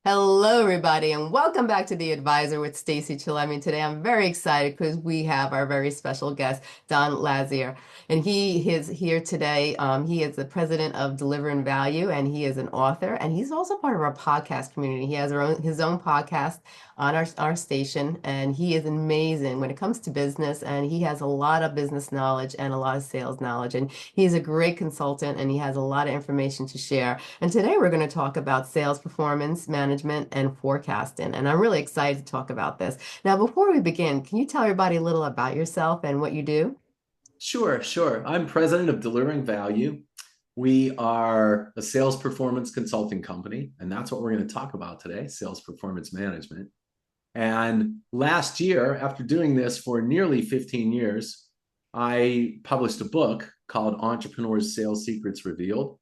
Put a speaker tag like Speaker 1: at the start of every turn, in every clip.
Speaker 1: Hello, everybody, and welcome back to The Advisor with Stacey Chillemi. Today, I'm very excited because we have our very special guest, Don Lazier, and he is here today. He is the president of Delivering Value, and he is an author, and he's also part of our podcast community. He has his own podcast on our station, and he is amazing when it comes to business, and he has a lot of business knowledge and a lot of sales knowledge, and he's a great consultant, and he has a lot of information to share. And today we're going to talk about sales performance management and forecasting. And I'm really excited to talk about this. Now, before we begin, can you tell everybody a little about yourself and what you do?
Speaker 2: Sure. I'm president of Delivering Value. We are a sales performance consulting company, and that's what we're going to talk about today, sales performance management. And last year, after doing this for nearly 15 years, I published a book called Entrepreneurs' Sales Secrets Revealed,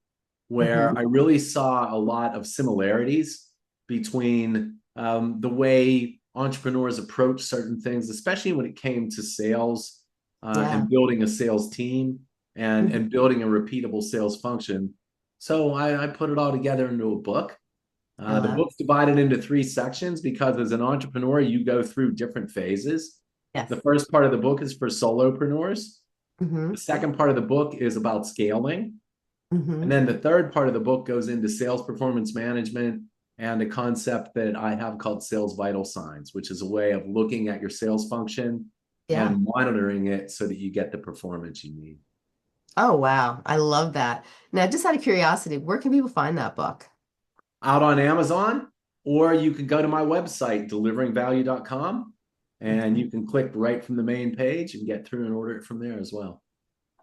Speaker 2: where
Speaker 1: Hmm.
Speaker 2: I really saw a lot of similarities between the way entrepreneurs approach certain things, especially when it came to sales
Speaker 1: Yeah.
Speaker 2: and building a sales team and,
Speaker 1: Mhm.
Speaker 2: and building a repeatable sales function. So I put it all together into a book.
Speaker 1: I
Speaker 2: The
Speaker 1: love.
Speaker 2: book's divided into three sections because as an entrepreneur, you go through different phases.
Speaker 1: Yes.
Speaker 2: The first part of the book is for solopreneurs.
Speaker 1: Hmm.
Speaker 2: The second part of the book is about scaling. And
Speaker 1: Hmm.
Speaker 2: then the third part of the book goes into sales performance management and a concept that I have called sales vital signs, which is a way of looking at your sales function
Speaker 1: Yeah.
Speaker 2: and monitoring it so that you get the performance you need.
Speaker 1: Oh, wow. I love that. Now, just out of curiosity, where can people find that book?
Speaker 2: Out on Amazon, or you can go to my website, deliveringvalue.com, and
Speaker 1: Okay.
Speaker 2: you can click right from the main page and get through and order it from there as well.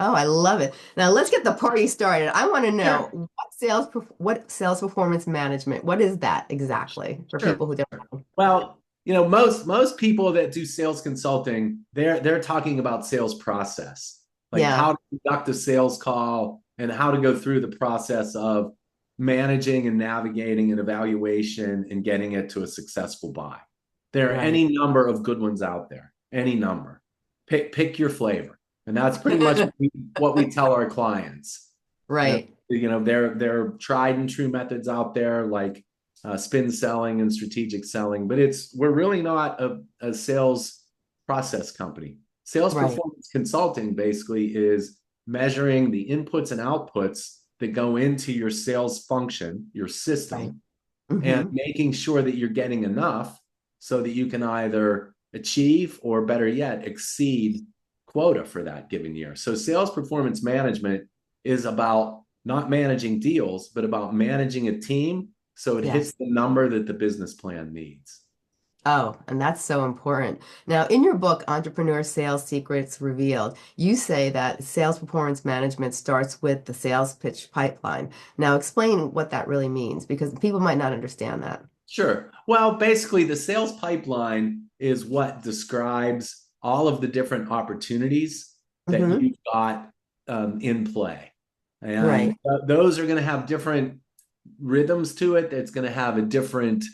Speaker 1: Oh, I love it. Now let's get the party started. I want to know
Speaker 2: Sure.
Speaker 1: what sales performance management, what is that exactly for
Speaker 2: Sure.
Speaker 1: people who don't know?
Speaker 2: Well, most people that do sales consulting, they're talking about sales process, like
Speaker 1: Yeah,
Speaker 2: how to conduct a sales call and how to go through the process of managing and navigating an evaluation and getting it to a successful buy. There are
Speaker 1: right.
Speaker 2: any number of good ones out there, any number. Pick your flavor. And that's pretty much what we tell our clients.
Speaker 1: Right.
Speaker 2: There are tried and true methods out there like spin selling and strategic selling, but we're really not a sales process company. Sales
Speaker 1: Right.
Speaker 2: performance consulting basically is measuring the inputs and outputs that go into your sales function, your
Speaker 1: Right.
Speaker 2: system, and
Speaker 1: Hmm.
Speaker 2: making sure that you're getting enough so that you can either achieve or better yet exceed quota for that given year. So sales performance management is about not managing deals, but about managing a team so it hits
Speaker 1: Yes.
Speaker 2: the number that the business plan needs.
Speaker 1: Oh, and that's so important. Now, in your book, Entrepreneur Sales Secrets Revealed, you say that sales performance management starts with the sales pitch pipeline. Now, explain what that really means because people might not understand that.
Speaker 2: Sure. Well, basically, the sales pipeline is what describes all of the different opportunities that
Speaker 1: Hmm.
Speaker 2: you've got in play. And
Speaker 1: Right.
Speaker 2: those are going to have different rhythms to it. It's going to have a different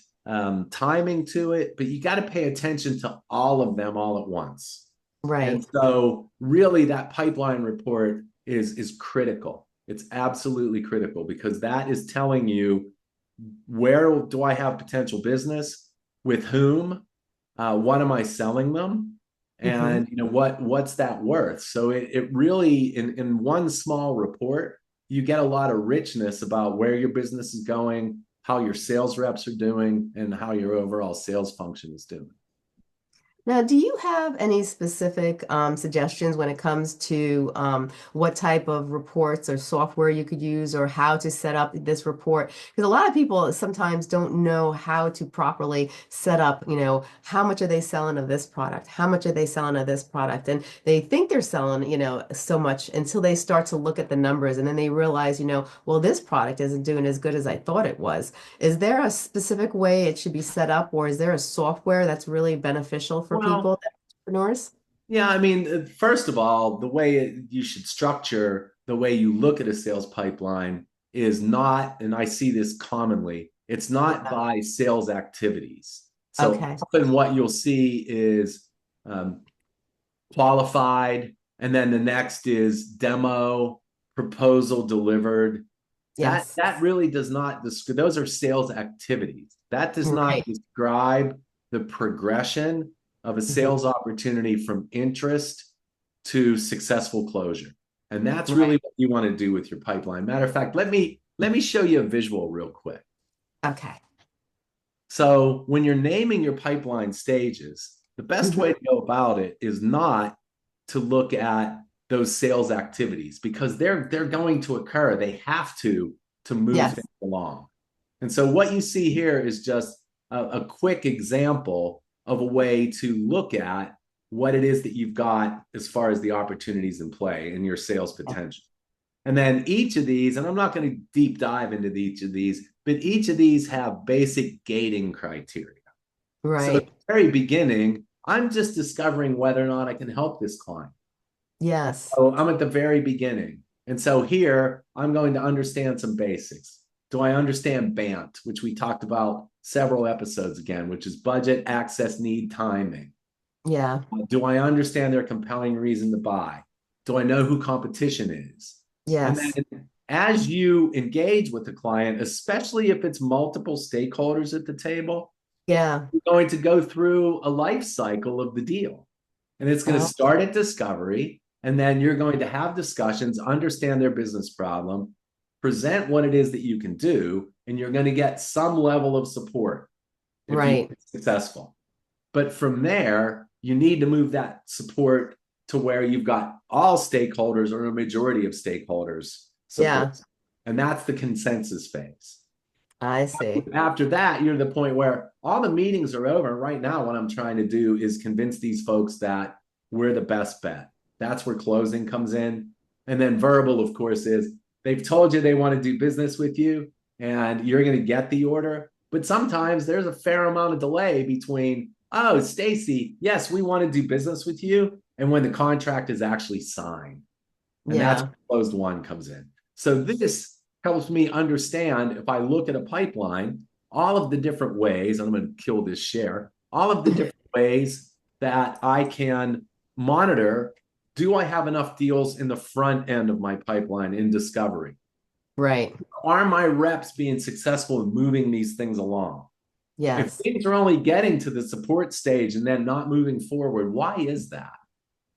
Speaker 2: timing to it, but you got to pay attention to all of them all at once. And
Speaker 1: Right.
Speaker 2: so, really, that pipeline report is critical. It's absolutely critical because that is telling you where do I have potential business, with whom, what am I selling them,
Speaker 1: Hmm.
Speaker 2: and what's that worth. So it really in one small report you get a lot of richness about where your business is going, how your sales reps are doing, and how your overall sales function is doing.
Speaker 1: Now, do you have any specific suggestions when it comes to what type of reports or software you could use or how to set up this report? Because a lot of people sometimes don't know how to properly set up, how much are they selling of this product? How much are they selling of this product? And they think they're selling, so much until they start to look at the numbers and then they realize, well, this product isn't doing as good as I thought it was. Is there a specific way it should be set up, or is there a software that's really beneficial for
Speaker 2: Well,
Speaker 1: people, entrepreneurs?
Speaker 2: yeah, I mean, first of all, the way you should structure the way you look at a sales pipeline is not, and I see this commonly, it's not
Speaker 1: Yeah.
Speaker 2: by sales activities. So
Speaker 1: Okay.
Speaker 2: often what you'll see is um, qualified, and then the next is demo, proposal delivered. That
Speaker 1: Yes.
Speaker 2: that really does not, those are sales activities. That does not
Speaker 1: Right.
Speaker 2: describe the progression of a
Speaker 1: Hmm.
Speaker 2: sales opportunity from interest to successful closure. And that's really
Speaker 1: Right.
Speaker 2: what you want to do with your pipeline. Matter of fact, let me show you a visual real quick.
Speaker 1: Okay.
Speaker 2: So when you're naming your pipeline stages, the best way
Speaker 1: Hmm.
Speaker 2: to go about it is not to look at those sales activities because they're going to occur. They have to move
Speaker 1: Yes.
Speaker 2: things along. And so what you see here is just a quick example of a way to look at what it is that you've got as far as the opportunities in play and your sales potential. And then each of these, and I'm not going to deep dive into each of these, but each of these have basic gating criteria. So at
Speaker 1: Right.
Speaker 2: the very beginning, I'm just discovering whether or not I can help this client.
Speaker 1: Yes.
Speaker 2: So I'm at the very beginning. And so here, I'm going to understand some basics. Do I understand BANT, which we talked about several episodes again, which is budget, access, need, timing?
Speaker 1: Yeah.
Speaker 2: Do I understand their compelling reason to buy? Do I know who competition is? And
Speaker 1: Yes.
Speaker 2: then as you engage with the client, especially if it's multiple stakeholders at the table,
Speaker 1: Yeah.
Speaker 2: you're going to go through a life cycle of the deal. And it's going to
Speaker 1: Oh,
Speaker 2: start at discovery, and then you're going to have discussions, understand their business problem, present what it is that you can do, and you're going to get some level of support if you're
Speaker 1: right.
Speaker 2: successful. But from there, you need to move that support to where you've got all stakeholders or a majority of stakeholders support.
Speaker 1: Yeah.
Speaker 2: And that's the consensus phase.
Speaker 1: I see.
Speaker 2: After that, you're to the point where all the meetings are over. Right now, what I'm trying to do is convince these folks that we're the best bet. That's where closing comes in. And then verbal, of course, is they've told you they want to do business with you and you're going to get the order. But sometimes there's a fair amount of delay between, oh, Stacy, yes, we want to do business with you, and when the contract is actually signed. And that's
Speaker 1: Yeah.
Speaker 2: where closed one comes in. So this helps me understand if I look at a pipeline, all of the different ways, I'm going to kill this share, all of the different ways that I can monitor. Do I have enough deals in the front end of my pipeline in discovery?
Speaker 1: Right.
Speaker 2: Are my reps being successful in moving these things along? If
Speaker 1: Yes.
Speaker 2: things are only getting to the support stage and then not moving forward, why is that?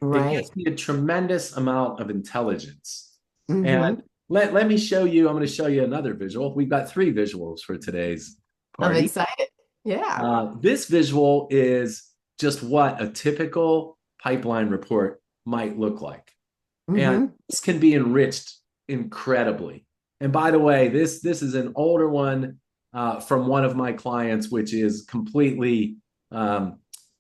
Speaker 2: It gives
Speaker 1: Right.
Speaker 2: me a tremendous amount of intelligence. And
Speaker 1: Hmm.
Speaker 2: let me show you, I'm going to show you another visual. We've got three visuals for today's
Speaker 1: I'm
Speaker 2: party.
Speaker 1: excited. Yeah.
Speaker 2: This visual is just what a typical pipeline report might look like. And
Speaker 1: Hmm.
Speaker 2: this can be enriched incredibly. And by the way, this is an older one from one of my clients, which is completely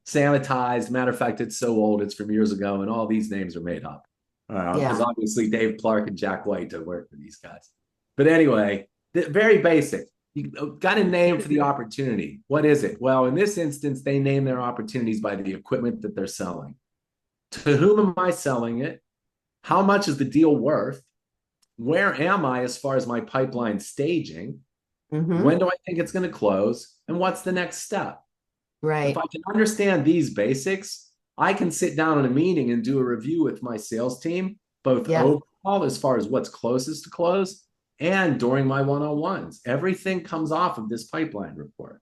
Speaker 2: sanitized. Matter of fact, it's so old, it's from years ago, and all these names are made up. Because
Speaker 1: Yeah.
Speaker 2: obviously Dave Clark and Jack White to work for these guys. But anyway, very basic. You got a name for the opportunity. What is it? Well, in this instance, they name their opportunities by the equipment that they're selling. To whom am I selling it? How much is the deal worth? Where am I as far as my pipeline staging?
Speaker 1: Hmm.
Speaker 2: When do I think it's going to close? And what's the next step? If I
Speaker 1: Right.
Speaker 2: can understand these basics, I can sit down in a meeting and do a review with my sales team, both
Speaker 1: Yes.
Speaker 2: overall as far as what's closest to close and during my one-on-ones. Everything comes off of this pipeline report.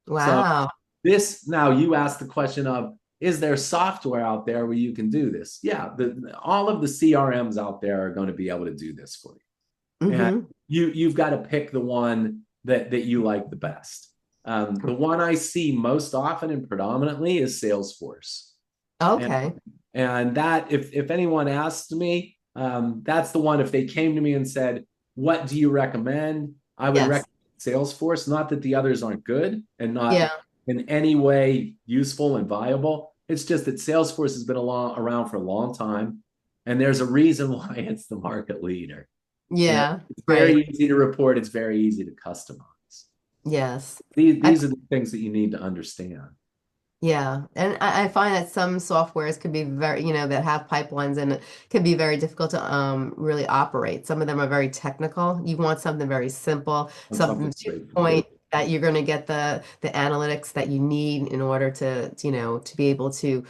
Speaker 2: So
Speaker 1: Wow.
Speaker 2: this now you ask the question of, is there software out there where you can do this? Yeah, all of the CRMs out there are going to be able to do this for you. And
Speaker 1: Hmm.
Speaker 2: you've got to pick the one that you like the best. The one I see most often and predominantly is Salesforce. And,
Speaker 1: Okay.
Speaker 2: and that, if anyone asks me, that's the one. If they came to me and said, what do you recommend? I would
Speaker 1: Yes.
Speaker 2: recommend Salesforce. Not that the others aren't good and not
Speaker 1: Yeah.
Speaker 2: in any way useful and viable. It's just that Salesforce has been around for a long time. And there's a reason why it's the market leader. And
Speaker 1: Yeah.
Speaker 2: it's
Speaker 1: Right.
Speaker 2: very easy to report. It's very easy to customize.
Speaker 1: Yes. I
Speaker 2: These are the things that you need to understand.
Speaker 1: Yeah, and I find that some softwares can be very, that have pipelines in it can be very difficult to really operate. Some of them are very technical. You want something very simple,
Speaker 2: On something
Speaker 1: something to the
Speaker 2: straightforward.
Speaker 1: point that you're going to get the analytics that you need in order to be able to,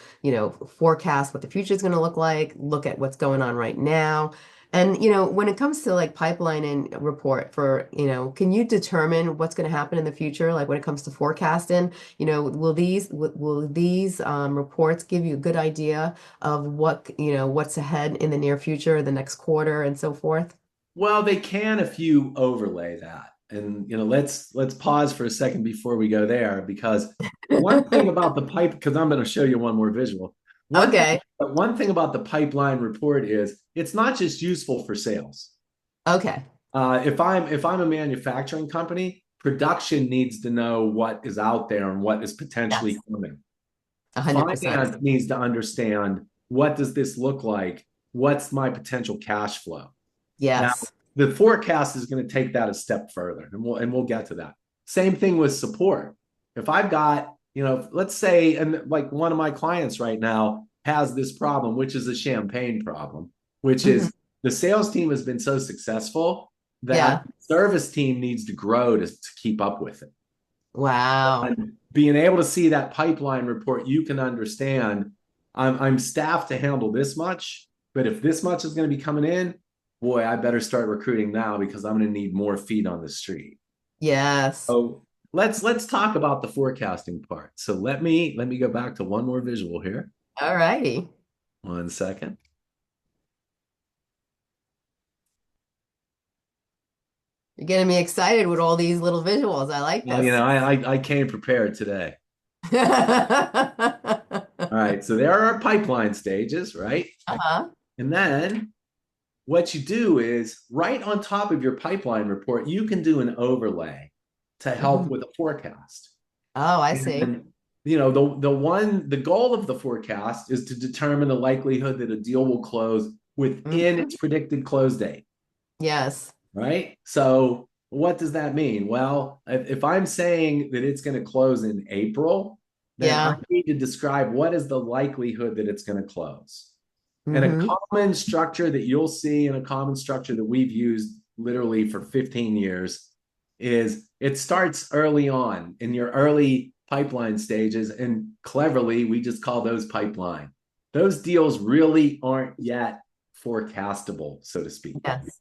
Speaker 1: forecast what the future is going to look like, look at what's going on right now. And when it comes to like pipeline and report for, can you determine what's going to happen in the future? Like when it comes to forecasting, will these reports give you a good idea of what's ahead in the near future, the next quarter, and so forth?
Speaker 2: Well, they can if you overlay that. And let's pause for a second before we go there, because one thing about the pipe, because I'm going to show you one more visual.
Speaker 1: Okay.
Speaker 2: One thing about the pipeline report is it's not just useful for sales.
Speaker 1: Okay.
Speaker 2: If I'm a manufacturing company, production needs to know what is out there and what is potentially
Speaker 1: Yes.
Speaker 2: coming.
Speaker 1: 100%.
Speaker 2: Finance needs to understand, what does this look like? What's my potential cash flow? Now,
Speaker 1: Yes.
Speaker 2: the forecast is going to take that a step further, and we'll get to that. Same thing with support. If I've got, let's say, and like one of my clients right now has this problem, which is a champagne problem, which
Speaker 1: Hmm.
Speaker 2: is the sales team has been so successful
Speaker 1: Yeah.
Speaker 2: that the service team needs to grow to keep up with it.
Speaker 1: Wow.
Speaker 2: And being able to see that pipeline report, you can understand, I'm staffed to handle this much, but if this much is going to be coming in, boy, I better start recruiting now because I'm going to need more feet on the street.
Speaker 1: Yes.
Speaker 2: So let's talk about the forecasting part. So let me go back to one more visual here.
Speaker 1: All righty.
Speaker 2: One second.
Speaker 1: You're getting me excited with all these little visuals. I like
Speaker 2: Well,
Speaker 1: this.
Speaker 2: I came prepared today. All
Speaker 1: Uh-huh.
Speaker 2: right, so there are pipeline stages, right? And then what you do is right on top of your pipeline report, you can do an overlay to help
Speaker 1: Mhm.
Speaker 2: with a forecast.
Speaker 1: Oh, I see.
Speaker 2: And the goal of the forecast is to determine the likelihood that a deal will close within
Speaker 1: Mhm.
Speaker 2: its predicted close date,
Speaker 1: Yes.
Speaker 2: right? So what does that mean? Well, if I'm saying that it's going to close in April, then I
Speaker 1: Yeah.
Speaker 2: need to describe what is the likelihood that it's going to close. And a
Speaker 1: Hmm.
Speaker 2: common structure that you'll see, and a common structure that we've used literally for 15 years, is it starts early on in your early pipeline stages. And cleverly, we just call those pipeline. Those deals really aren't yet forecastable, so to speak.
Speaker 1: Yes.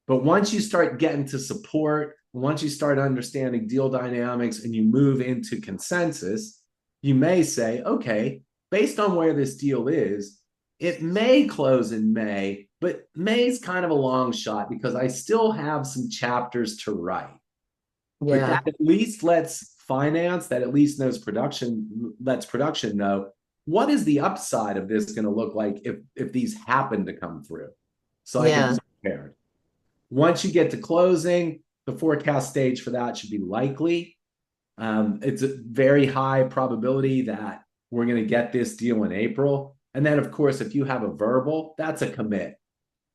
Speaker 2: But once you start getting to support, once you start understanding deal dynamics and you move into consensus, you may say, okay, based on where this deal is, it may close in May, but May's kind of a long shot because I still have some chapters to write. But
Speaker 1: Yeah.
Speaker 2: that at least lets finance, that at least knows production, lets production know, what is the upside of this going to look like if these happen to come through, so I can be
Speaker 1: Yeah.
Speaker 2: prepared. Once you get to closing, the forecast stage for that should be likely. It's a very high probability that we're going to get this deal in April. And then, of course, if you have a verbal, that's a commit.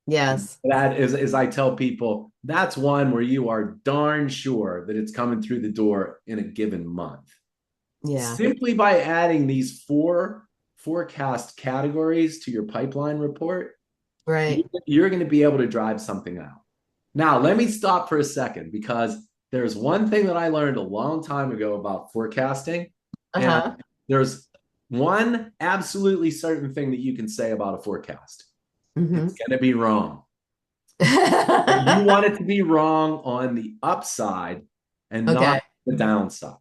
Speaker 1: Yes.
Speaker 2: That is, as I tell people, that's one where you are darn sure that it's coming through the door in a given month.
Speaker 1: Yeah.
Speaker 2: Simply by adding these four forecast categories to your pipeline report,
Speaker 1: Right.
Speaker 2: you're going to be able to drive something out. Now, let me stop for a second, because there's one thing that I learned a long time ago about forecasting. And
Speaker 1: Uh-huh.
Speaker 2: there's one absolutely certain thing that you can say about a forecast: it's
Speaker 1: Hmm.
Speaker 2: going to be wrong. But you want it to be wrong on the upside and
Speaker 1: Okay.
Speaker 2: not the downside,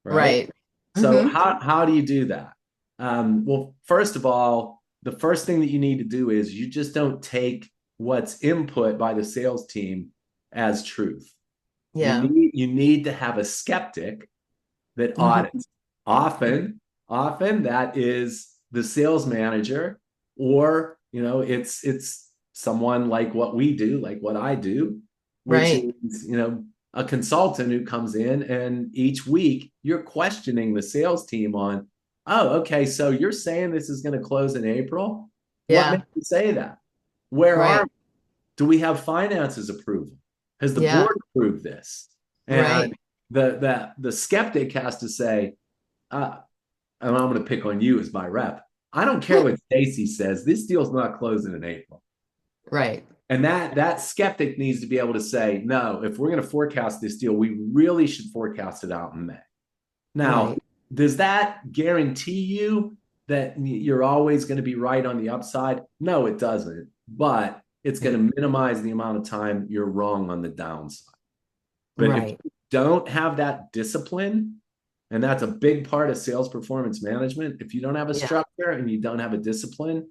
Speaker 2: right?
Speaker 1: Right.
Speaker 2: So,
Speaker 1: Hmm.
Speaker 2: how do you do that? Well, first of all, the first thing that you need to do is you just don't take what's input by the sales team as truth. You
Speaker 1: Yeah.
Speaker 2: need you need to have a skeptic that
Speaker 1: Hmm.
Speaker 2: audits. Often that is the sales manager, or it's someone like what we do, like what I do, which
Speaker 1: Right.
Speaker 2: is a consultant who comes in, and each week you're questioning the sales team on, oh, okay, so you're saying this is going to close in April. What
Speaker 1: Yeah.
Speaker 2: makes you say that? Where are
Speaker 1: Right.
Speaker 2: Do we have finances approval? Has the
Speaker 1: Yeah.
Speaker 2: board approved this? And
Speaker 1: Right.
Speaker 2: the skeptic has to say, uh, and I'm going to pick on you as my rep. I don't care what Stacy says. This deal's not closing in April.
Speaker 1: Right.
Speaker 2: And that skeptic needs to be able to say, no, if we're going to forecast this deal, we really should forecast it out in May. Now,
Speaker 1: Right.
Speaker 2: does that guarantee you that you're always going to be right on the upside? No, it doesn't. But it's going to minimize the amount of time you're wrong on the downside. But if
Speaker 1: Right.
Speaker 2: you don't have that discipline, and that's a big part of sales performance management, if you don't have a
Speaker 1: Yeah.
Speaker 2: structure and you don't have a discipline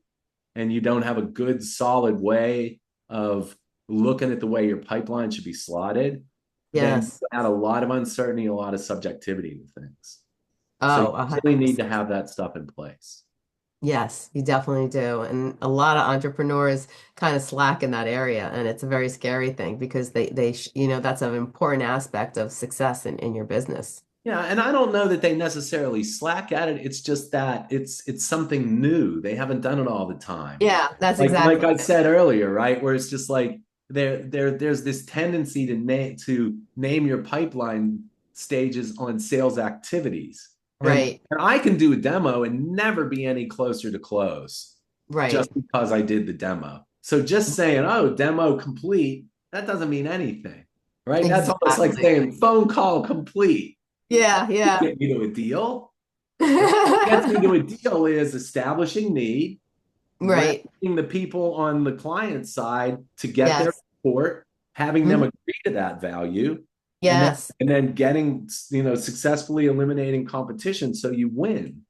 Speaker 2: and you don't have a good, solid way of looking at the way your pipeline should be slotted, then
Speaker 1: Yes.
Speaker 2: you add a lot of uncertainty, a lot of subjectivity to things. So
Speaker 1: Oh,
Speaker 2: you
Speaker 1: a hundred
Speaker 2: really need to
Speaker 1: percent.
Speaker 2: have that stuff in place.
Speaker 1: Yes, you definitely do. And a lot of entrepreneurs kind of slack in that area. And it's a very scary thing because that's an important aspect of success in your business.
Speaker 2: Yeah, and I don't know that they necessarily slack at it. It's just that it's something new. They haven't done it all the time.
Speaker 1: Yeah, that's
Speaker 2: Like
Speaker 1: exactly
Speaker 2: I
Speaker 1: it.
Speaker 2: said earlier, right? Where it's just like there's this tendency to name your pipeline stages on sales activities.
Speaker 1: Right,
Speaker 2: And I can do a demo and never be any closer to close
Speaker 1: right.
Speaker 2: just because I did the demo. So just saying, oh, demo complete, that doesn't mean anything, right? That's almost like
Speaker 1: Exactly.
Speaker 2: saying phone call complete.
Speaker 1: Yeah, yeah.
Speaker 2: Get me to a deal. Right? What gets me to a deal is establishing need,
Speaker 1: Right.
Speaker 2: repping the people on the client side to get their
Speaker 1: Yes.
Speaker 2: support, having them
Speaker 1: Mhm.
Speaker 2: agree to that value, and then
Speaker 1: Yes.
Speaker 2: and then getting successfully eliminating competition so you win.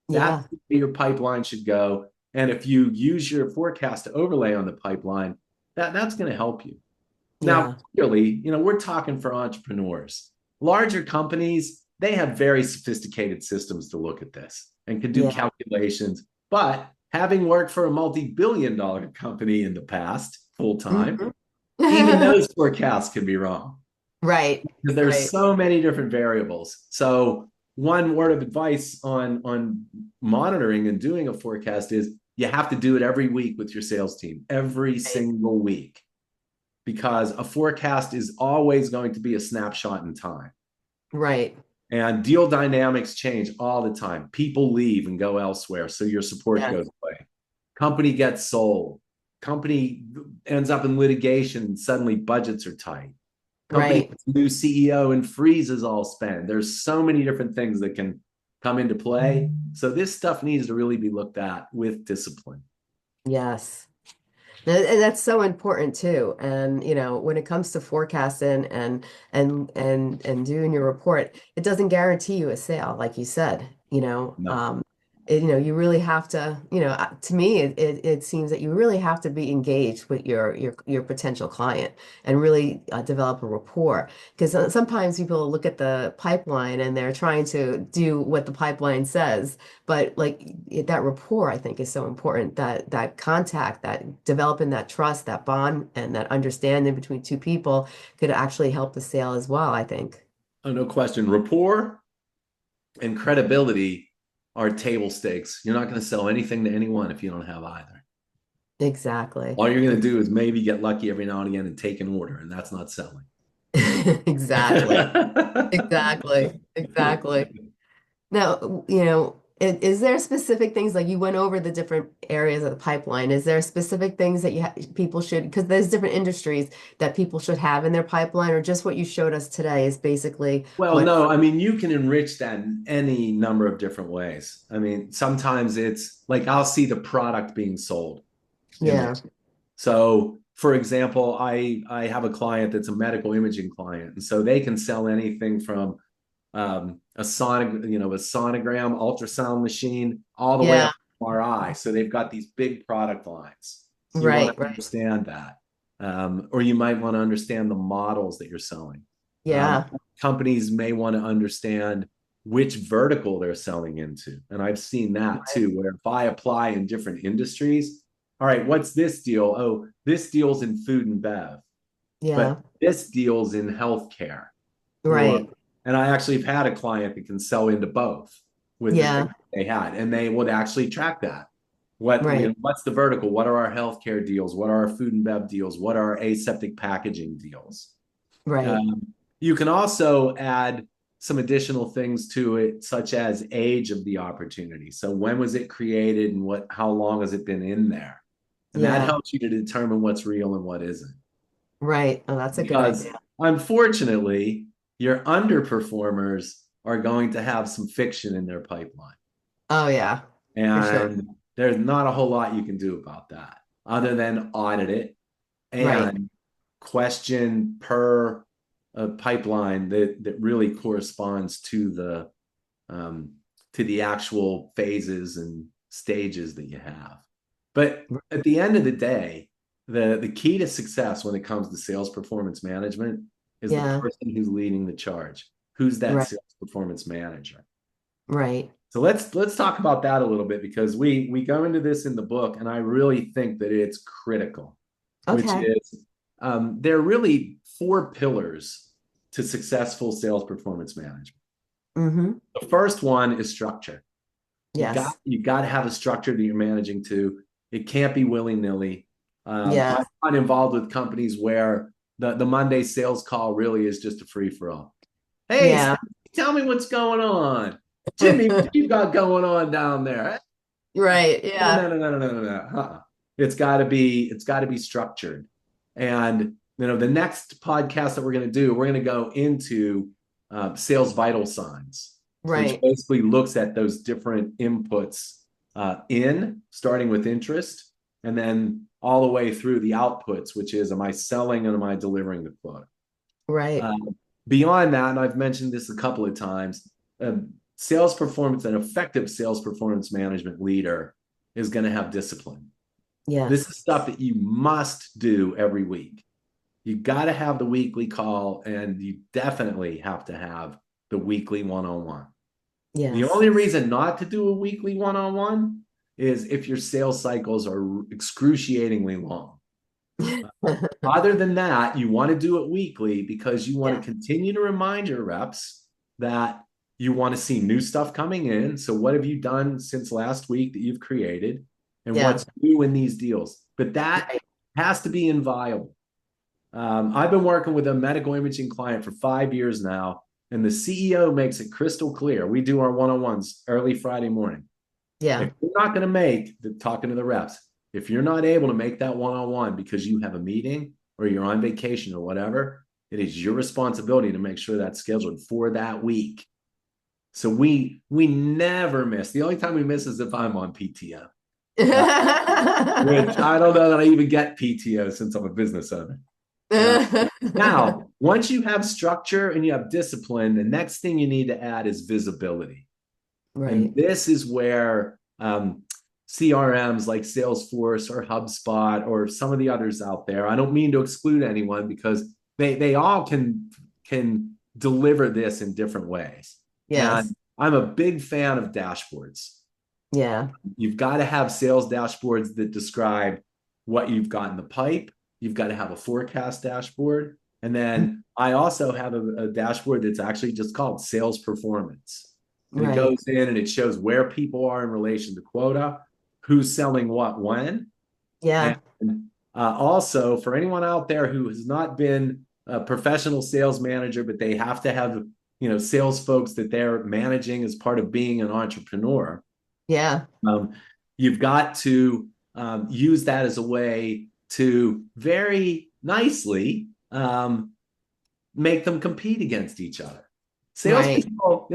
Speaker 2: That's
Speaker 1: Yeah.
Speaker 2: where your pipeline should go. And if you use your forecast to overlay on the pipeline, that's going to help you. Now,
Speaker 1: Yeah.
Speaker 2: clearly, we're talking for entrepreneurs. Larger companies, they have very sophisticated systems to look at this and can do
Speaker 1: Yeah.
Speaker 2: calculations. But having worked for a multi-billion-dollar company in the past, full time,
Speaker 1: Mhm.
Speaker 2: even those forecasts can be wrong.
Speaker 1: Right.
Speaker 2: There's
Speaker 1: Right.
Speaker 2: so many different variables. So one word of advice on monitoring and doing a forecast is you have to do it every week with your sales team, every
Speaker 1: Right.
Speaker 2: single week, because a forecast is always going to be a snapshot in time.
Speaker 1: Right.
Speaker 2: And deal dynamics change all the time. People leave and go elsewhere, so your support
Speaker 1: Yes.
Speaker 2: goes away. Company gets sold. Company ends up in litigation, and suddenly budgets are tight. Company
Speaker 1: Right.
Speaker 2: new CEO and freezes all spend. There's so many different things that can come into play. So this stuff needs to really be looked at with discipline.
Speaker 1: Yes. And that's so important too. And when it comes to forecasting and doing your report, it doesn't guarantee you a sale, like you said.
Speaker 2: No.
Speaker 1: You really have to, to me, it seems that you really have to be engaged with your potential client and really develop a rapport. Because sometimes people look at the pipeline and they're trying to do what the pipeline says, but that rapport, I think, is so important. That contact, that developing that trust, that bond, and that understanding between two people could actually help the sale as well, I think.
Speaker 2: Oh, no question. Rapport and credibility are table stakes. You're not going to sell anything to anyone if you don't have either.
Speaker 1: Exactly.
Speaker 2: All you're going to do is maybe get lucky every now and again and take an order, and that's not selling.
Speaker 1: Exactly. Exactly. Exactly. Now, is there specific things like you went over the different areas of the pipeline? Is there specific things that people should, because there's different industries that people should have in their pipeline, or just what you showed us today is basically
Speaker 2: Well,
Speaker 1: what,
Speaker 2: no, I mean, you can enrich that in any number of different ways. I mean, sometimes it's like I'll see the product being sold in there.
Speaker 1: yeah,
Speaker 2: So, for example, I have a client that's a medical imaging client, and so they can sell anything from a sonogram, ultrasound machine, all the way
Speaker 1: yeah,
Speaker 2: up to MRI. So they've got these big product lines. You want
Speaker 1: right,
Speaker 2: to
Speaker 1: right.
Speaker 2: understand that, or you might want to understand the models that you're selling. Um,
Speaker 1: Yeah,
Speaker 2: Companies may want to understand which vertical they're selling into, and I've seen that
Speaker 1: right.
Speaker 2: too. Where if I apply in different industries, all right, what's this deal? Oh, this deal's in food and bev, but
Speaker 1: Yeah,
Speaker 2: this deal's in healthcare. Or,
Speaker 1: right.
Speaker 2: and I actually have had a client that can sell into both with the things
Speaker 1: Yeah,
Speaker 2: they had, and they would actually track that.
Speaker 1: right,
Speaker 2: What's the vertical? What are our healthcare deals? What are our food and bev deals? What are our aseptic packaging deals?
Speaker 1: right.
Speaker 2: Um, you can also add some additional things to it, such as age of the opportunity. So when was it created and how long has it been in there? And that
Speaker 1: Yeah,
Speaker 2: helps you to determine what's real and what isn't.
Speaker 1: right. Oh, that's a good
Speaker 2: Because
Speaker 1: idea.
Speaker 2: unfortunately, your underperformers are going to have some fiction in their pipeline.
Speaker 1: Oh, yeah, for sure.
Speaker 2: And there's not a whole lot you can do about that other than audit it.
Speaker 1: Right.
Speaker 2: and question per pipeline that really corresponds um, to the actual phases and stages that you have. But at the end of the day, the key to success when it comes to sales performance management is the
Speaker 1: Yeah.
Speaker 2: person who's leading the charge. Who's that
Speaker 1: Right.
Speaker 2: sales performance manager?
Speaker 1: Right.
Speaker 2: So let's talk about that a little bit because we go into this in the book, and I really think that it's critical, which
Speaker 1: Okay.
Speaker 2: is there are really four pillars to successful sales performance management.
Speaker 1: Mm-hmm.
Speaker 2: The first one is structure.
Speaker 1: Yes.
Speaker 2: You got to have a structure that you're managing to. It can't be willy nilly. I'm
Speaker 1: Yes.
Speaker 2: not involved with companies where the Monday sales call really is just a free for all. Hey,
Speaker 1: Yeah.
Speaker 2: Steve, tell me what's going on. Jimmy, what you got going on down there?
Speaker 1: Right.
Speaker 2: No,
Speaker 1: Yeah.
Speaker 2: no, no, no, no, no, no. Uh-uh. It's got to be structured. And the next podcast that we're going to do, we're going to go into sales vital signs, which
Speaker 1: Right.
Speaker 2: basically looks at those different inputs starting with interest, and then all the way through the outputs, which is, am I selling and am I delivering the quota?
Speaker 1: Right.
Speaker 2: Uh, Beyond that, and I've mentioned this a couple of times, sales performance, an effective sales performance management leader is going to have discipline. This
Speaker 1: Yes.
Speaker 2: is stuff that you must do every week. You got to have the weekly call, and you definitely have to have the weekly one-on-one. The
Speaker 1: Yes.
Speaker 2: only reason not to do a weekly one-on-one is if your sales cycles are excruciatingly long. Other than that, you want to do it weekly because you want to
Speaker 1: Yeah.
Speaker 2: continue to remind your reps that you want to see new stuff coming in. So, what have you done since last week that you've created, and
Speaker 1: Yeah.
Speaker 2: what's new in these deals? But that
Speaker 1: Right.
Speaker 2: has to be inviolable. I've been working with a medical imaging client for 5 years now, and the CEO makes it crystal clear. We do our one-on-ones early Friday morning.
Speaker 1: Yeah.
Speaker 2: If you're not going to make the talking to the reps, if you're not able to make that one-on-one because you have a meeting or you're on vacation or whatever, it is your responsibility to make sure that's scheduled for that week. So we never miss. The only time we miss is if I'm on PTO, which I don't know that I even get PTO since I'm a business owner. Uh, Now, once you have structure and you have discipline, the next thing you need to add is visibility. And
Speaker 1: Right.
Speaker 2: this is where CRMs like Salesforce or HubSpot or some of the others out there, I don't mean to exclude anyone because they all can deliver this in different ways. And
Speaker 1: Yes.
Speaker 2: I'm a big fan of dashboards.
Speaker 1: Yeah.
Speaker 2: You've got to have sales dashboards that describe what you've got in the pipe. You've got to have a forecast dashboard. And then I also have a dashboard that's actually just called sales performance. And it
Speaker 1: Right.
Speaker 2: goes in and it shows where people are in relation to quota, who's selling what when. And
Speaker 1: Yeah.
Speaker 2: also, for anyone out there who has not been a professional sales manager, but they have to have sales folks that they're managing as part of being an entrepreneur,
Speaker 1: Yeah.
Speaker 2: um, you've got to use that as a way to very nicely make them compete against each other.
Speaker 1: Right.
Speaker 2: Salespeople,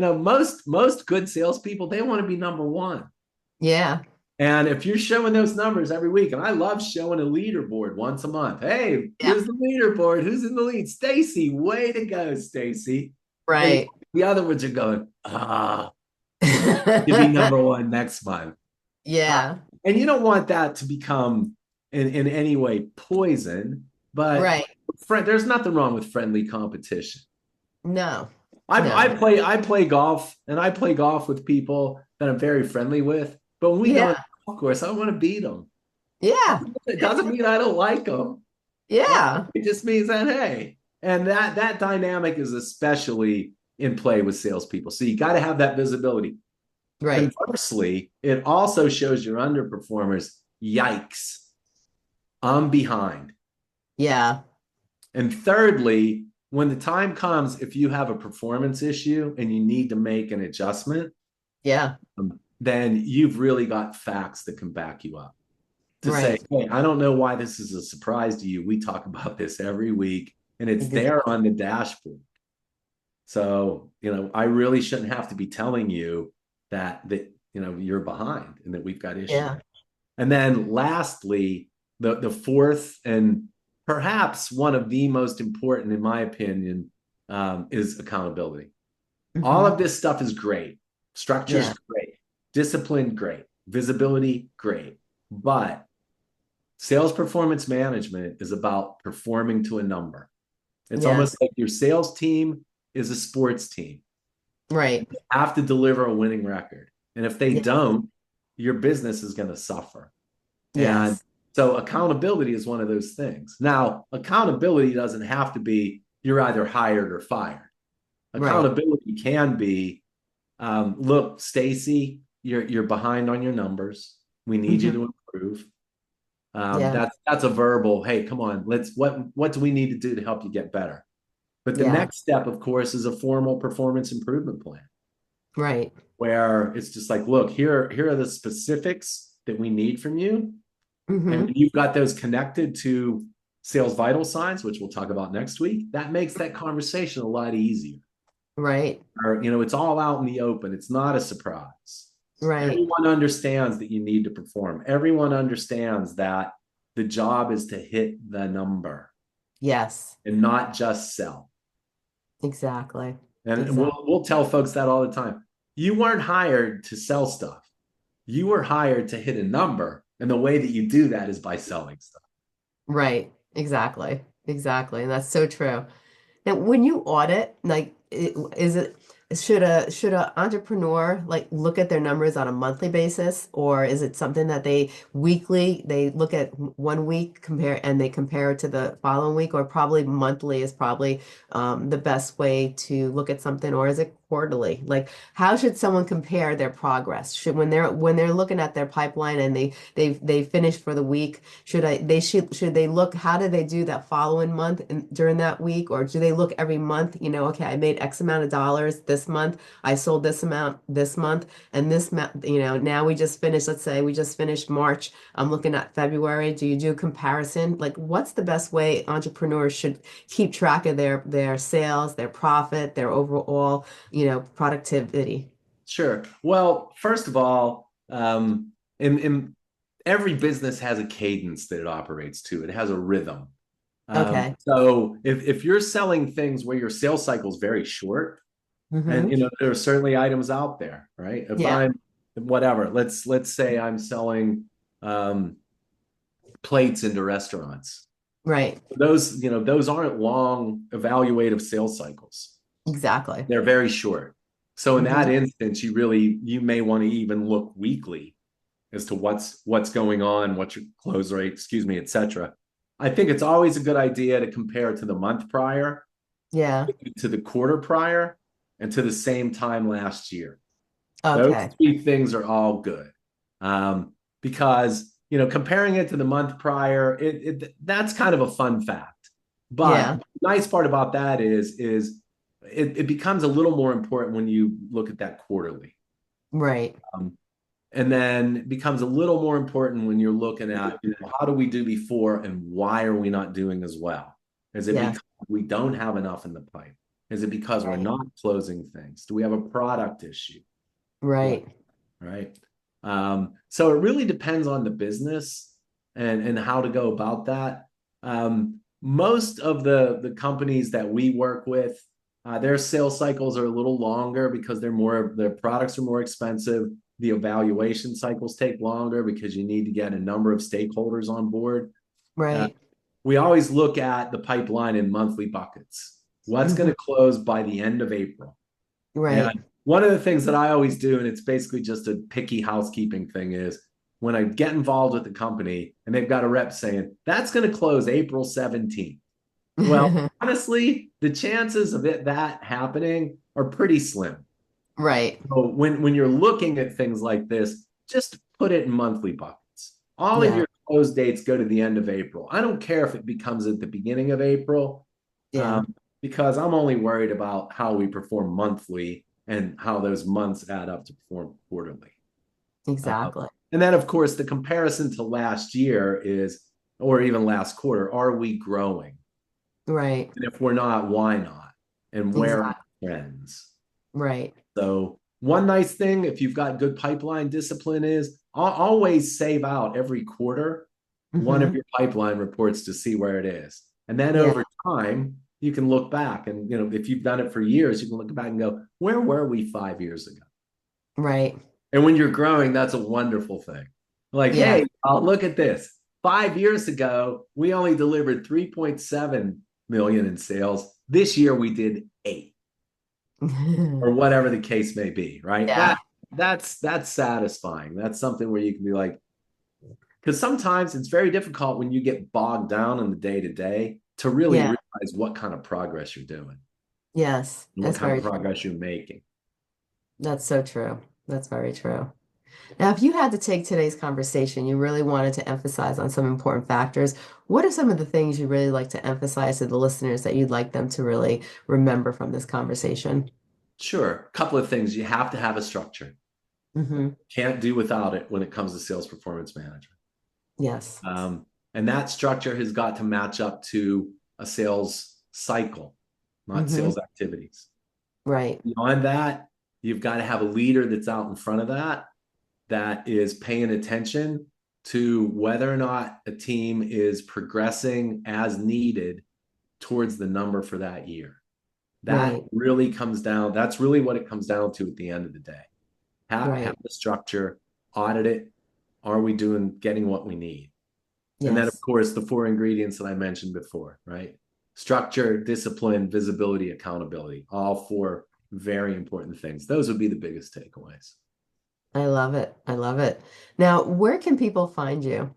Speaker 2: most good salespeople, they want to be number one.
Speaker 1: Yeah.
Speaker 2: And if you're showing those numbers every week, and I love showing a leaderboard once a month. Hey,
Speaker 1: Yeah.
Speaker 2: here's the leaderboard. Who's in the lead? Stacy, way to go, Stacy. And
Speaker 1: Right.
Speaker 2: the other ones are going, to be number one next month. Uh,
Speaker 1: Yeah.
Speaker 2: and you don't want that to become in any way poison, but
Speaker 1: Right.
Speaker 2: there's nothing wrong with friendly competition.
Speaker 1: No.
Speaker 2: I
Speaker 1: No.
Speaker 2: play golf, and I play golf with people that I'm very friendly with. But when we go on
Speaker 1: Yeah.
Speaker 2: the golf course, I want to beat them.
Speaker 1: Yeah.
Speaker 2: It doesn't mean I don't like them.
Speaker 1: Yeah.
Speaker 2: It just means that, hey, and that dynamic is especially in play with salespeople. So you got to have that visibility.
Speaker 1: Right.
Speaker 2: Conversely, it also shows your underperformers, yikes, I'm behind.
Speaker 1: Yeah.
Speaker 2: And thirdly, when the time comes, if you have a performance issue and you need to make an adjustment,
Speaker 1: Yeah.
Speaker 2: then you've really got facts that can back you up to say,
Speaker 1: Right.
Speaker 2: hey, I don't know why this is a surprise to you. We talk about this every week, and it's there on the dashboard. So, I really shouldn't have to be telling you that you're behind and that we've got issues.
Speaker 1: Yeah.
Speaker 2: And then lastly, the fourth and perhaps one of the most important, in my opinion, is accountability. All
Speaker 1: Hmm.
Speaker 2: of this stuff is great. Structure's
Speaker 1: Yeah.
Speaker 2: great. Discipline, great. Visibility, great. But sales performance management is about performing to a number. It's almost
Speaker 1: Yes.
Speaker 2: like your sales team is a sports team.
Speaker 1: Right.
Speaker 2: They have to deliver a winning record. And if they
Speaker 1: Yes.
Speaker 2: don't, your business is going to suffer. And
Speaker 1: Yes.
Speaker 2: so accountability is one of those things. Now, accountability doesn't have to be you're either hired or fired.
Speaker 1: Right.
Speaker 2: Accountability can be, look, Stacy, you're behind on your numbers. We need you
Speaker 1: Hmm.
Speaker 2: to improve.
Speaker 1: Yeah.
Speaker 2: That's a verbal. Hey, come on, let's what do we need to do to help you get better? But the
Speaker 1: Yeah.
Speaker 2: next step, of course, is a formal performance improvement plan
Speaker 1: Right.
Speaker 2: where it's just like, look, here are the specifics that we need from you, and
Speaker 1: Hmm.
Speaker 2: when you've got those connected to sales vital signs, which we'll talk about next week, that makes that conversation a lot easier.
Speaker 1: Right.
Speaker 2: Or, it's all out in the open. It's not a surprise.
Speaker 1: Right.
Speaker 2: Everyone understands that you need to perform. Everyone understands that the job is to hit the number
Speaker 1: Yes.
Speaker 2: and not just sell.
Speaker 1: Exactly.
Speaker 2: And we'll
Speaker 1: Exactly.
Speaker 2: we'll tell folks that all the time. You weren't hired to sell stuff. You were hired to hit a number, and the way that you do that is by selling stuff.
Speaker 1: Right. Exactly. Exactly. And that's so true. Now, when you audit, like, is it should a entrepreneur like look at their numbers on a monthly basis, or is it something that they look at 1 week compare and they compare it to the following week, or probably monthly is probably the best way to look at something, or is it quarterly? Like, how should someone compare their progress? Should when they're looking at their pipeline and they finished for the week, should they look, how did they do that following month and during that week, or do they look every month, okay, I made X amount of dollars this month, I sold this amount this month, and this month, now we just finished, let's say we just finished March, I'm looking at February. Do you do comparison? Like, what's the best way entrepreneurs should keep track of their sales, their profit, their overall, productivity?
Speaker 2: Sure. Well, first of all, in every business has a cadence that it operates to. It has a rhythm.
Speaker 1: Okay.
Speaker 2: So if you're selling things where your sales cycle is very short, and
Speaker 1: Mm-hmm.
Speaker 2: there are certainly items out there, right? If
Speaker 1: Yeah.
Speaker 2: I'm whatever, let's say I'm selling um, plates into restaurants.
Speaker 1: Right.
Speaker 2: Those aren't long evaluative sales cycles.
Speaker 1: Exactly.
Speaker 2: They're very short. So in that
Speaker 1: Mm-hmm.
Speaker 2: instance, you may want to even look weekly as to what's going on, what's your close rate, excuse me, etc. I think it's always a good idea to compare to the month prior,
Speaker 1: Yeah.
Speaker 2: to the quarter prior, and to the same time last year. Those
Speaker 1: Okay.
Speaker 2: three things are all good, because comparing it to the month prior, that's kind of a fun fact. But
Speaker 1: Yeah.
Speaker 2: the nice part about that is it becomes a little more important when you look at that quarterly.
Speaker 1: Right.
Speaker 2: Um, and then it becomes a little more important when you're looking at, how do we do before and why are we not doing as well? Is it
Speaker 1: Yeah.
Speaker 2: because we don't have enough in the pipe? Is it because we're
Speaker 1: Right.
Speaker 2: not closing things? Do we have a product issue? What?
Speaker 1: Right.
Speaker 2: Right. So it really depends on the business and how to go about that. Most of the companies that we work with, their sales cycles are a little longer because their products are more expensive. The evaluation cycles take longer because you need to get a number of stakeholders on board. Uh,
Speaker 1: Right.
Speaker 2: we always look at the pipeline in monthly buckets. What's going
Speaker 1: Hmm.
Speaker 2: to close by the end of April? And
Speaker 1: Right.
Speaker 2: one of the things that I always do, and it's basically just a picky housekeeping thing, is when I get involved with the company and they've got a rep saying that's going to close April 17th. Well, honestly, the chances of that happening are pretty slim.
Speaker 1: Right.
Speaker 2: So when you're looking at things like this, just put it in monthly buckets. All of
Speaker 1: Yeah.
Speaker 2: your close dates go to the end of April. I don't care if it becomes at the beginning of April,
Speaker 1: Yeah.
Speaker 2: because I'm only worried about how we perform monthly and how those months add up to perform quarterly. Uh,
Speaker 1: Exactly.
Speaker 2: and then, of course, the comparison to last year is, or even last quarter, are we growing?
Speaker 1: Right.
Speaker 2: And if we're not, why not? And where are
Speaker 1: Exactly.
Speaker 2: trends?
Speaker 1: Right.
Speaker 2: So one nice thing, if you've got good pipeline discipline, is I'll always save out every quarter one of
Speaker 1: Hmm.
Speaker 2: your pipeline reports to see where it is. And then
Speaker 1: Yeah.
Speaker 2: over time, you can look back and, if you've done it for years, you can look back and go, where were we 5 years ago?
Speaker 1: Right.
Speaker 2: And when you're growing, that's a wonderful thing. Like,
Speaker 1: Yeah.
Speaker 2: hey, look at this. 5 years ago, we only delivered 3.7 million in sales. This year we did 8, or whatever the case may be, right?
Speaker 1: Yeah.
Speaker 2: That's satisfying. That's something where you can be like, because sometimes it's very difficult when you get bogged down in the day to day to really
Speaker 1: Yeah.
Speaker 2: realize what kind of progress you're doing
Speaker 1: Yes.
Speaker 2: and what
Speaker 1: That's
Speaker 2: kind of
Speaker 1: very true.
Speaker 2: progress you're making.
Speaker 1: That's so true. That's very true. Now, if you had to take today's conversation, you really wanted to emphasize on some important factors, what are some of the things you really like to emphasize to the listeners that you'd like them to really remember from this conversation?
Speaker 2: Sure, a couple of things. You have to have a structure.
Speaker 1: Hmm.
Speaker 2: Can't do without it when it comes to sales performance management.
Speaker 1: Yes.
Speaker 2: And that structure has got to match up to a sales cycle, not
Speaker 1: Hmm.
Speaker 2: sales activities.
Speaker 1: Right.
Speaker 2: Beyond that, you've got to have a leader that's out in front of that is paying attention to whether or not a team is progressing as needed towards the number for that year. That
Speaker 1: Right.
Speaker 2: really comes down, that's really what it comes down to at the end of the day. Have
Speaker 1: Right.
Speaker 2: the structure, audit it. Are we getting what we need? And then, of
Speaker 1: Yes.
Speaker 2: course, the 4 ingredients that I mentioned before, right? Structure, discipline, visibility, accountability, all 4 very important things. Those would be the biggest takeaways.
Speaker 1: I love it. I love it. Now, where can people find you?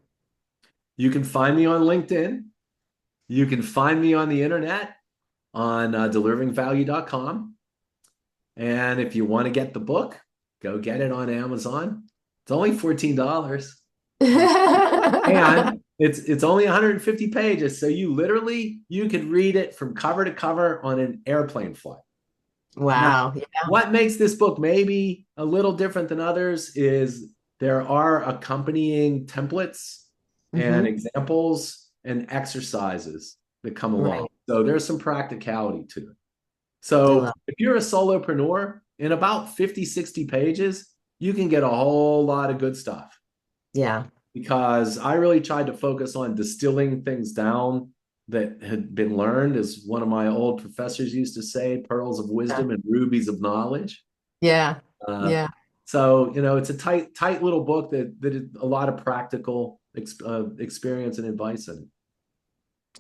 Speaker 2: You can find me on LinkedIn. You can find me on the internet on deliveringvalue.com. And if you want to get the book, go get it on Amazon. It's only $14. And it's only 150 pages. So you could read it from cover to cover on an airplane flight. Now,
Speaker 1: Wow. Yeah.
Speaker 2: what makes this book maybe a little different than others is there are accompanying templates and
Speaker 1: Hmm.
Speaker 2: examples and exercises that come along.
Speaker 1: Right.
Speaker 2: So there's some practicality to it.
Speaker 1: I
Speaker 2: So
Speaker 1: love.
Speaker 2: if you're a solopreneur, in about 50, 60 pages, you can get a whole lot of good stuff,
Speaker 1: Yeah.
Speaker 2: because I really tried to focus on distilling things down that had been learned, as one of my old professors used to say, pearls of
Speaker 1: Yeah.
Speaker 2: wisdom and rubies of knowledge.
Speaker 1: Yeah.
Speaker 2: Uh,
Speaker 1: Yeah.
Speaker 2: so, it's a tight little book that is a lot of practical experience and advice in it.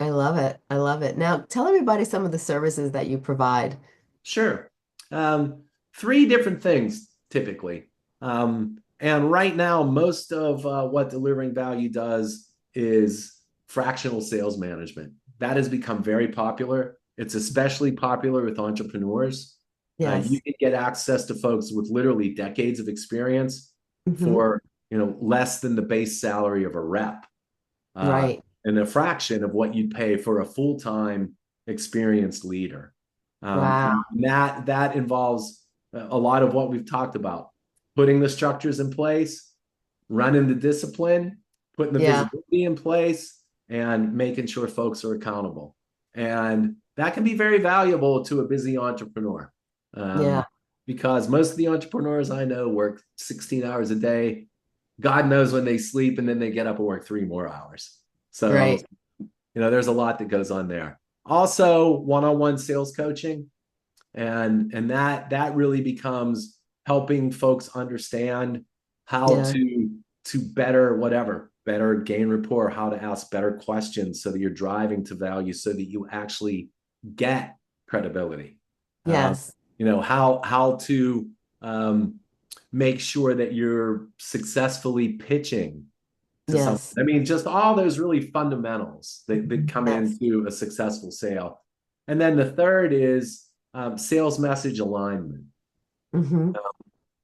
Speaker 1: I love it. I love it. Now, tell everybody some of the services that you provide.
Speaker 2: Sure. Um, 3 different things typically. And right now, most of what delivering value does is fractional sales management. That has become very popular. It's especially popular with entrepreneurs. You
Speaker 1: Yes.
Speaker 2: can get access to folks with literally decades of experience
Speaker 1: Hmm.
Speaker 2: for less than the base salary of a rep, uh,
Speaker 1: Right.
Speaker 2: and a fraction of what you'd pay for a full-time experienced leader.
Speaker 1: Wow.
Speaker 2: And that involves a lot of what we've talked about: putting the structures in place, running the discipline, putting the
Speaker 1: Yeah.
Speaker 2: visibility in place, and making sure folks are accountable. And that can be very valuable to a busy entrepreneur,
Speaker 1: Yeah.
Speaker 2: because most of the entrepreneurs I know work 16 hours a day. God knows when they sleep, and then they get up and work 3 more hours. So,
Speaker 1: Right.
Speaker 2: there's a lot that goes on there. Also, one-on-one sales coaching, and that really becomes helping folks understand how
Speaker 1: Yeah.
Speaker 2: to better gain rapport, how to ask better questions so that you're driving to value, so that you actually get credibility. um,
Speaker 1: Yes.
Speaker 2: how to make sure that you're successfully pitching to someone.
Speaker 1: Yes.
Speaker 2: I mean, just all those really fundamentals that come
Speaker 1: Yes.
Speaker 2: into a successful sale. And then the third is sales message alignment.
Speaker 1: Hmm.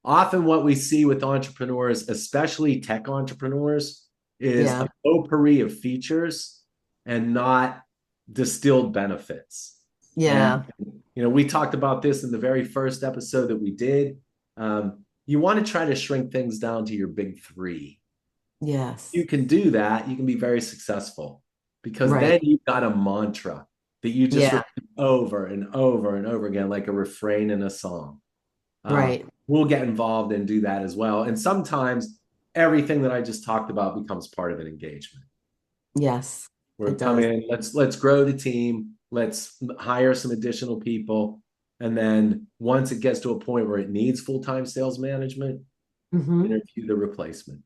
Speaker 2: Often, what we see with entrepreneurs, especially tech entrepreneurs, is
Speaker 1: Yeah.
Speaker 2: a potpourri of features and not distilled benefits. And
Speaker 1: Yeah.
Speaker 2: we talked about this in the very first episode that we did. You want to try to shrink things down to your big 3. You
Speaker 1: Yes.
Speaker 2: can do that, you can be very successful, because then
Speaker 1: Right.
Speaker 2: you've got a mantra that you just
Speaker 1: Yeah.
Speaker 2: repeat over and over and over again, like a refrain in a song.
Speaker 1: Right.
Speaker 2: We'll get involved and do that as well. And sometimes everything that I just talked about becomes part of an engagement.
Speaker 1: Yes,
Speaker 2: We're
Speaker 1: it
Speaker 2: come
Speaker 1: does.
Speaker 2: in, let's grow the team, let's hire some additional people. And then once it gets to a point where it needs full-time sales management,
Speaker 1: Hmm.
Speaker 2: interview the replacement.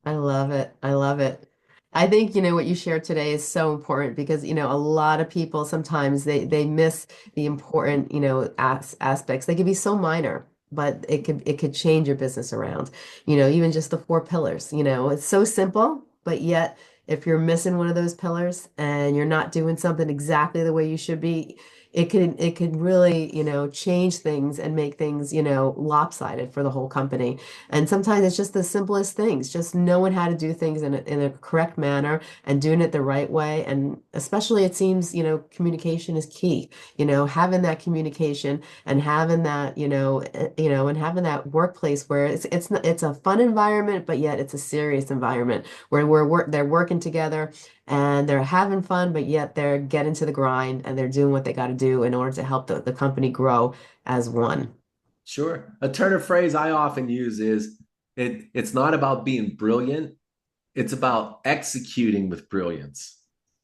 Speaker 1: I love it. I love it. I think, what you shared today is so important because, a lot of people sometimes they miss the important, aspects. They can be so minor, but it could change your business around. Even just the four pillars, it's so simple, but yet if you're missing one of those pillars and you're not doing something exactly the way you should be, it could really, change things and make things, lopsided for the whole company. And sometimes it's just the simplest things, just knowing how to do things in a correct manner and doing it the right way. And especially it seems, communication is key, having that communication and having that, and having that workplace where it's a fun environment, but yet it's a serious environment where they're working together and they're having fun, but yet they're getting to the grind and they're doing what they got to do in order to help the company grow as one.
Speaker 2: Sure. A turn of phrase I often use is it's not about being brilliant, it's about executing with brilliance.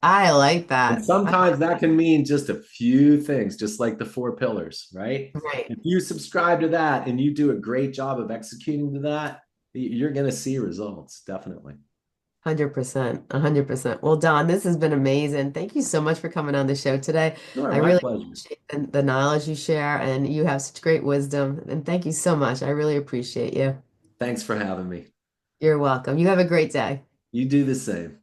Speaker 1: I like
Speaker 2: And
Speaker 1: that. I
Speaker 2: sometimes
Speaker 1: like
Speaker 2: that can mean just a few things, just like the four pillars, right?
Speaker 1: Right.
Speaker 2: If you subscribe to that and you do a great job of executing to that, you're going to see results, definitely.
Speaker 1: 100%, 100%. Well, Don, this has been amazing. Thank you so much for coming on the show today.
Speaker 2: Sure,
Speaker 1: I
Speaker 2: my
Speaker 1: really
Speaker 2: pleasure.
Speaker 1: appreciate the knowledge you share, and you have such great wisdom. And thank you so much. I really appreciate you.
Speaker 2: Thanks for having me.
Speaker 1: You're welcome. You have a great day.
Speaker 2: You do the same.